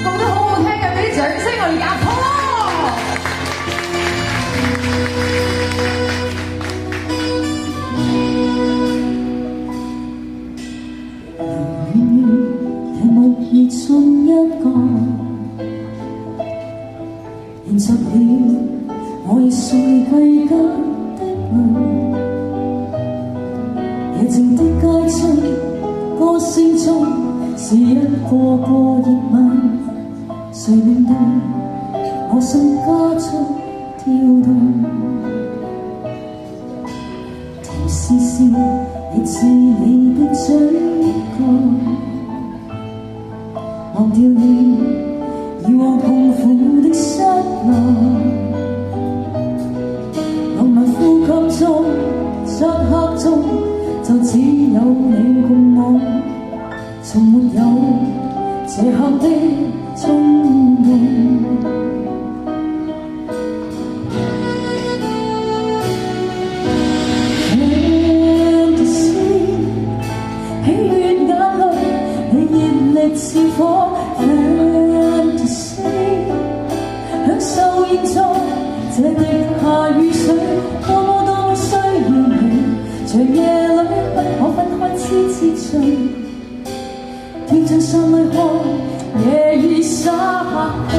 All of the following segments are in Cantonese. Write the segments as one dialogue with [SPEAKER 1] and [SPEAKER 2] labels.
[SPEAKER 1] 覺得好好聽嘅，俾啲掌聲我哋阿婆。
[SPEAKER 2] 熱中一個，延續了我亦送你歸家的路。夜靜的街中，歌聲中是一個個熱吻，誰令到我心加速跳動？甜絲絲亦似你的嘴角。忘掉了以往痛苦的失落，浪漫呼吸中、漆黑中，就只有你共我，從沒有這刻的衝動。是火 fantasy， 享受現在這滴下雨水，多麼多麼需要你，長夜裏不可分開痴痴醉，跳進山裏看夜已灑去。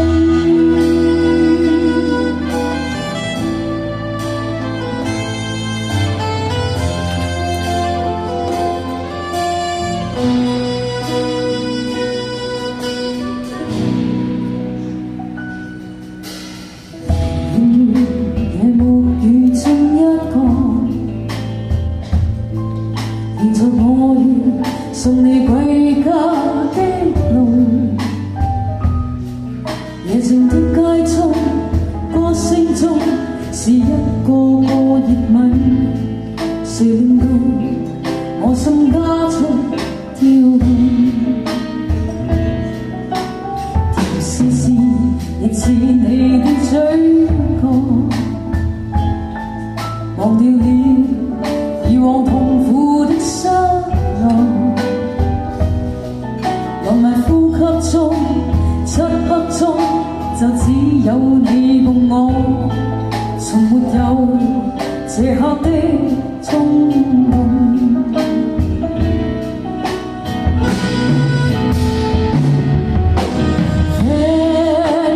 [SPEAKER 2] 送你歸家的路，夜靜的街中，歌聲中是一個個熱吻，誰令到我心加速跳動？甜絲絲亦似你的嘴角，忘掉了以往痛苦的失落。浪漫呼吸中、漆黑中，就只有你共我，從沒有這刻的衝動。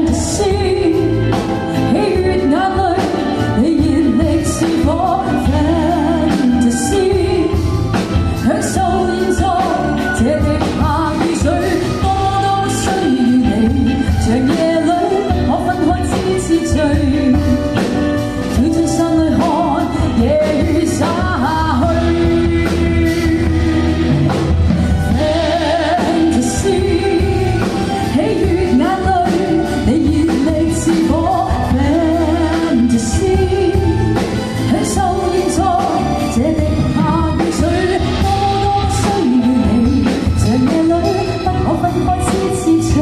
[SPEAKER 2] Fantasy， 喜悅眼淚，你熱力似火。Fantasy， 享受現在這滴下雨水。長夜裏不可分開痴痴醉，跳進山裏看夜雨灑去。Fantasy， 喜悅眼淚，你熱力似火。Fantasy， 享受現在這滴下雨水，多麼多麼需要你，長夜裏不可分開痴痴醉。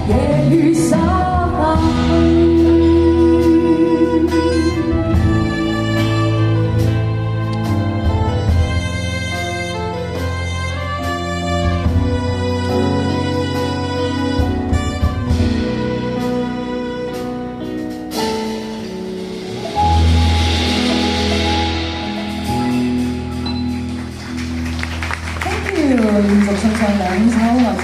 [SPEAKER 2] 夜雨灑去。
[SPEAKER 1] Thank you，連續唱2首來自